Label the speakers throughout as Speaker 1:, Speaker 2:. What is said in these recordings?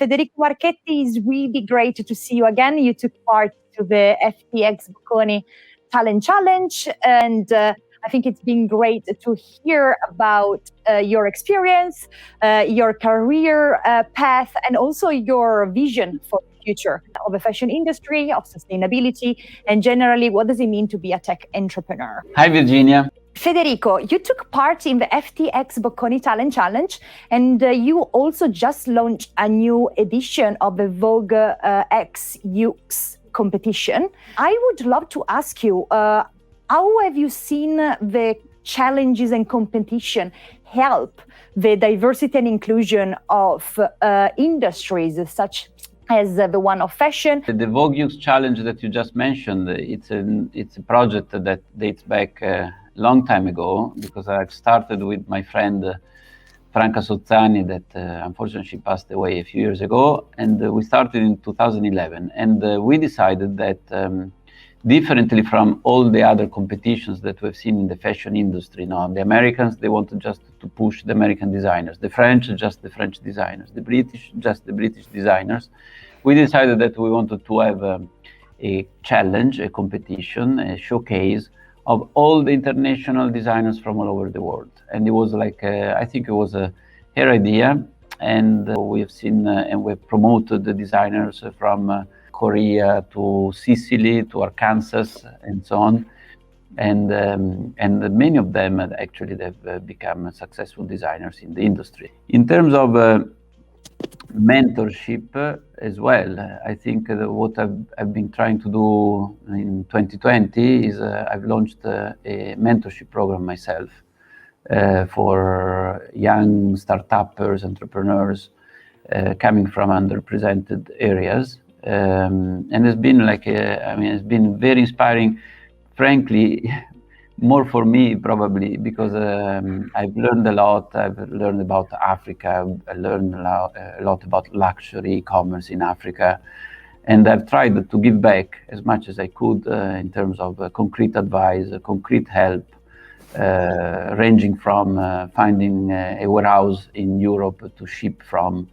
Speaker 1: Federico Marchetti, is really great to see you again. You took part to the FTxBocconi Talent Challenge, and I think it's been great to hear about your experience, your career path, and also your vision for the future of the fashion industry, of sustainability, and generally, what does it mean to be a tech entrepreneur?
Speaker 2: Hi, Virginia.
Speaker 1: Federico, you took part in the FTxBocconi Talent Challenge, and you also just launched a new edition of the Vogue X YOOX competition. I would love to ask you, how have you seen the challenges and competition help the diversity and inclusion of industries such as the one of fashion?
Speaker 2: The Vogue YOOX challenge that you just mentioned, it's a project that dates back a long time ago, because I started with my friend Franca Sozzani, that unfortunately she passed away a few years ago, and we started in 2011, and we decided that differently from all the other competitions that we've seen in the fashion industry now, the Americans, they wanted just to push the American designers, the French, just the French designers, the British, just the British designers. We decided that we wanted to have a challenge, a competition, a showcase of all the international designers from all over the world. And it was like, I think it was her idea, and we've seen and we've promoted the designers from Korea to Sicily to Arkansas and so on, and many of them actually they've become successful designers in the industry. In terms of mentorship as well, I think what I've been trying to do in 2020 is I've launched a mentorship program myself for young startuppers, entrepreneurs coming from underrepresented areas. And it's been like, it's been very inspiring, frankly, more for me probably, because I've learned a lot. I've learned about Africa. I learned a lot about luxury commerce in Africa. And I've tried to give back as much as I could in terms of concrete advice, concrete help, ranging from finding a warehouse in Europe to ship from,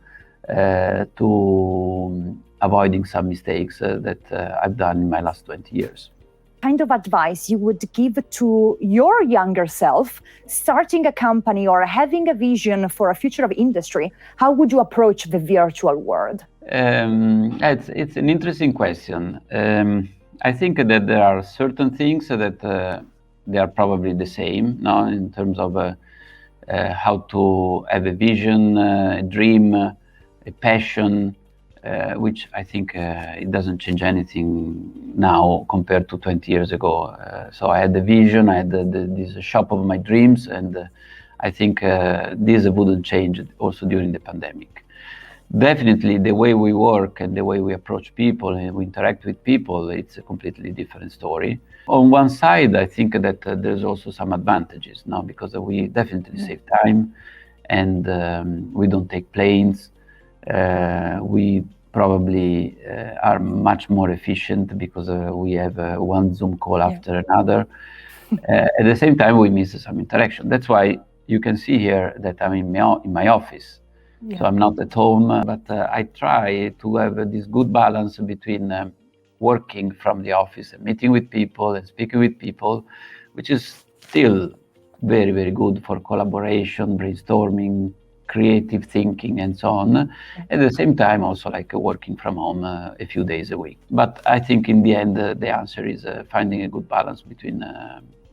Speaker 2: to avoiding some mistakes that I've done in my last 20 years.
Speaker 1: Kind of advice you would give to your younger self starting a company or having a vision for a future of industry? How would you approach the virtual world?
Speaker 2: It's an interesting question. I think that there are certain things that they are probably the same now in terms of how to have a vision, a dream, a passion, which I think it doesn't change anything now compared to 20 years ago. So I had the vision, I had this shop of my dreams, and I think this wouldn't change also during the pandemic. Definitely the way we work and the way we approach people and we interact with people, it's a completely different story. On one side, I think that there's also some advantages now, because we definitely save time, and we don't take planes. We probably are much more efficient because we have one Zoom call after another. At the same time, we miss some interaction. That's why you can see here that I'm in my office. So I'm not at home, but I try to have this good balance between working from the office and meeting with people and speaking with people, which is still very, very good for collaboration, brainstorming, creative thinking, and so on. At the same time, also like working from home a few days a week. But I think in the end, the answer is finding a good balance between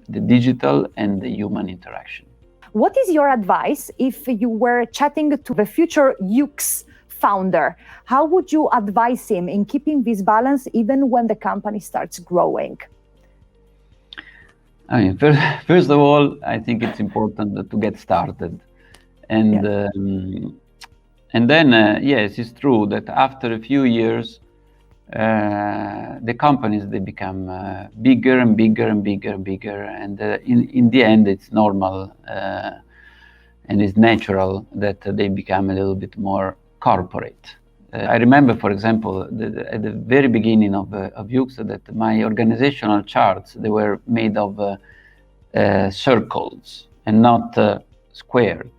Speaker 2: the digital and the human interaction.
Speaker 1: What is your advice if you were chatting to the future YOOX founder? How would you advise him in keeping this balance even when the company starts growing?
Speaker 2: I mean, first of all, I think it's important to get started. And then, yes, it's true that after a few years, the companies, they become bigger and bigger and bigger and bigger. And in the end, it's normal and it's natural that they become a little bit more corporate. I remember, for example, at the very beginning of YOOX, that my organizational charts, they were made of circles and not squared.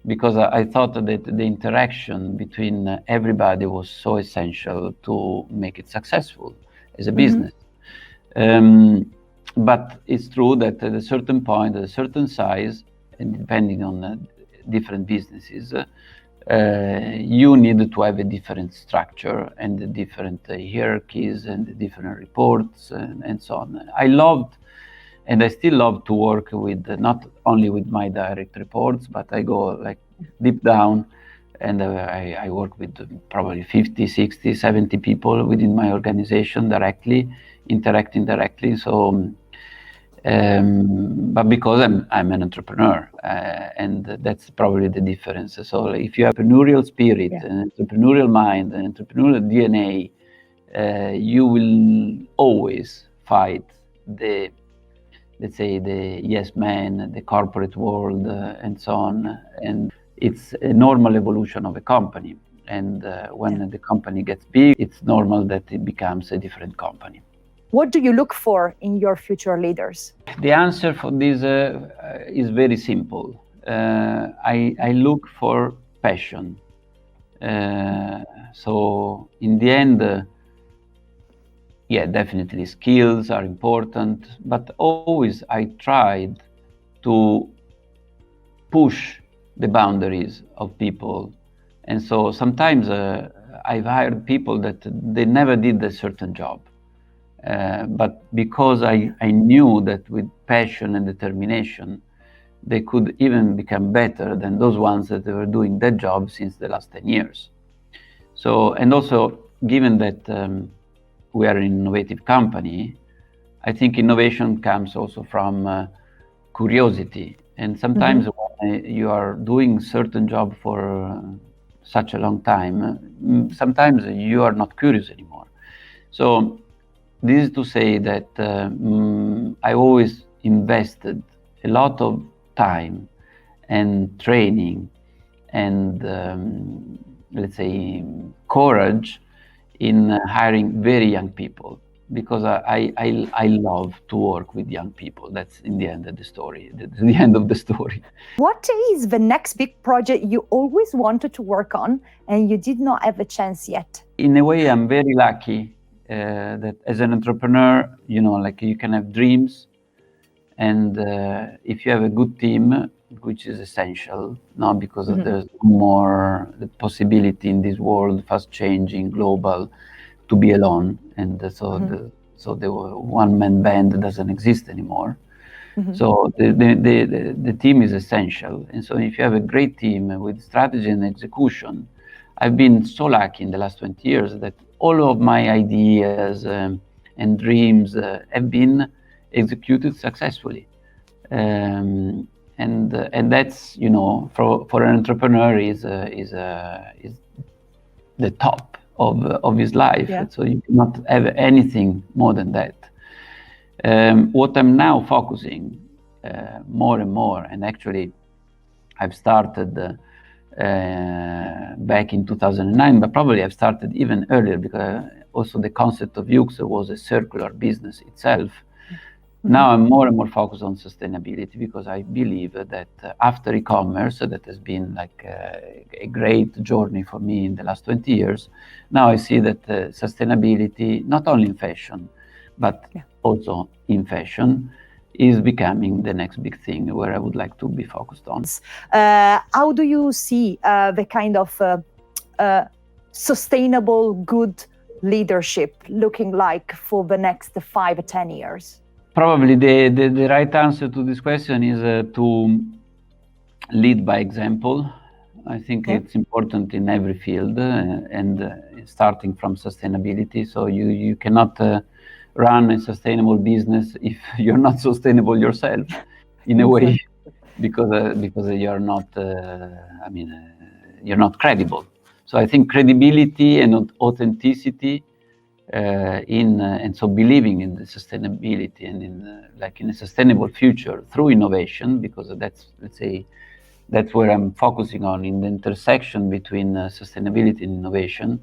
Speaker 2: because I thought that the interaction between everybody was so essential to make it successful as a business. But it's true that at a certain point, at a certain size, and depending on different businesses, you need to have a different structure and the different hierarchies and the different reports and so on. I loved, and I still love to work with not only with my direct reports, but I go like deep down, and I work with probably 50, 60, 70 people within my organization directly, interacting directly. So, but because I'm an entrepreneur, and that's probably the difference. So if you have entrepreneurial spirit, an entrepreneurial mind, an entrepreneurial DNA, you will always fight the, let's say, the yes man, the corporate world, and so on. And it's a normal evolution of a company. And when the company gets big, it's normal that it becomes a different company.
Speaker 1: What do you look for in your future leaders?
Speaker 2: The answer for this is very simple. I look for passion. So in the end, definitely skills are important, but always I tried to push the boundaries of people. And so sometimes I've hired people that they never did a certain job. But because I knew that with passion and determination, they could even become better than those ones that were doing that job since the last 10 years. So, and also given that we are an innovative company, I think innovation comes also from curiosity. And sometimes when you are doing certain job for such a long time, sometimes you are not curious anymore. So this is to say that I always invested a lot of time and training and let's say courage in hiring very young people, because I love to work with young people. That's in the end of the story. That's the end of the story.
Speaker 1: What is the next big project you always wanted to work on and you did not have a chance yet?
Speaker 2: In a way, I'm very lucky that as an entrepreneur, like you can have dreams, and if you have a good team, which is essential, because there's more the possibility in this world, fast changing, global, to be alone, and so the one-man band doesn't exist anymore. So the team is essential, and so if you have a great team with strategy and execution, I've been so lucky in the last 20 years that all of my ideas and dreams have been executed successfully, and that's for an entrepreneur is the top of his life. So you cannot have anything more than that. What I'm now focusing more and more, and actually I've started back in 2009, but probably I've started even earlier, because also the concept of YOOX was a circular business itself. Now I'm more and more focused on sustainability, because I believe that after e-commerce, that has been like a great journey for me in the last 20 years. Now I see that sustainability, not only in fashion, but also in fashion, is becoming the next big thing where I would like to be focused on.
Speaker 1: How do you see the kind of sustainable, good leadership looking like for the next 5 or 10 years?
Speaker 2: Probably the right answer to this question is to lead by example. I think it's important in every field, and starting from sustainability. So you cannot run a sustainable business if you're not sustainable yourself, in a way, because you're not. You're not credible. So I think credibility and authenticity, and so believing in the sustainability and in a sustainable future through innovation, because that's where I'm focusing on, in the intersection between sustainability and innovation.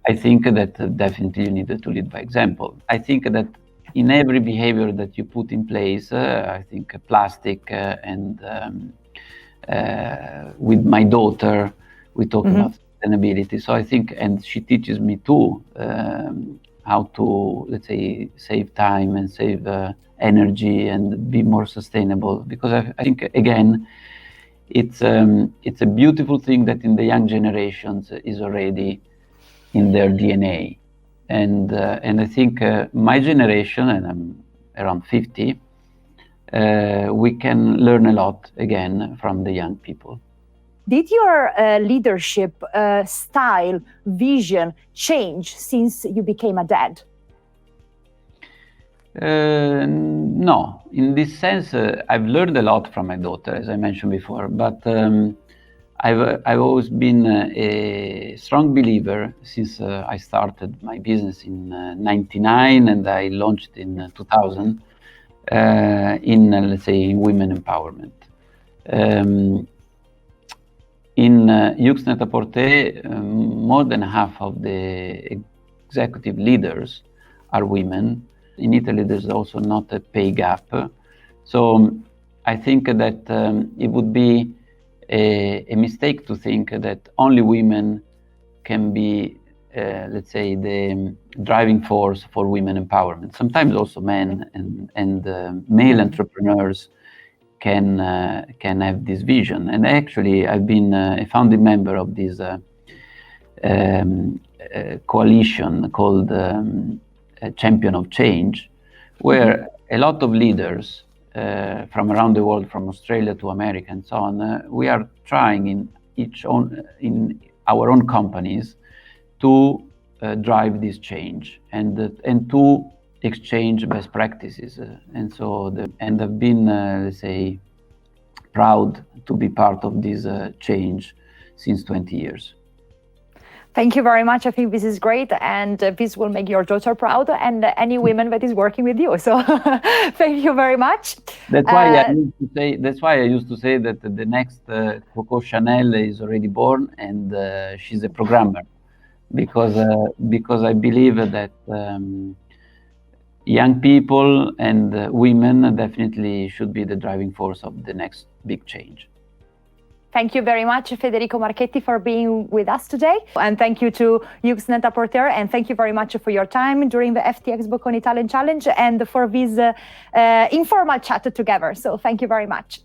Speaker 2: I think that definitely you need to lead by example. I think that in every behavior that you put in place, I think plastic and with my daughter, we talk about sustainability. So I think, and she teaches me too how to, let's say, save time and save energy and be more sustainable. Because I think, again, it's a beautiful thing that in the young generations is already in their DNA. And I think my generation, and I'm around 50, we can learn a lot again from the young people.
Speaker 1: Did your leadership style, vision change since you became a dad?
Speaker 2: No, in this sense, I've learned a lot from my daughter, as I mentioned before, but I've always been a strong believer since I started my business in '99 and I launched in 2000 in, let's say, in women empowerment. In YOOX Net-a-Porter, more than half of the executive leaders are women. In Italy, there's also not a pay gap. So I think that it would be a mistake to think that only women can be, let's say, the driving force for women empowerment. Sometimes also men and male entrepreneurs can have this vision. And actually, I've been a founding member of this coalition called Champion of Change, where a lot of leaders from around the world, from Australia to America and so on, we are trying in our own companies to drive this change and to exchange best practices. And I've been, let's say, proud to be part of this change since 20 years.
Speaker 1: Thank you very much. I think this is great, and this will make your daughter proud and any women that is working with you. So thank you very much.
Speaker 2: That's why I used to say that the next Coco Chanel is already born, and she's a programmer, because I believe that young people and women definitely should be the driving force of the next big change.
Speaker 1: Thank you very much, Federico Marchetti, for being with us today. And thank you to YOOX Net-a-Porter, and thank you very much for your time during the FTxBocconi Talent Challenge and for this informal chat together. So thank you very much.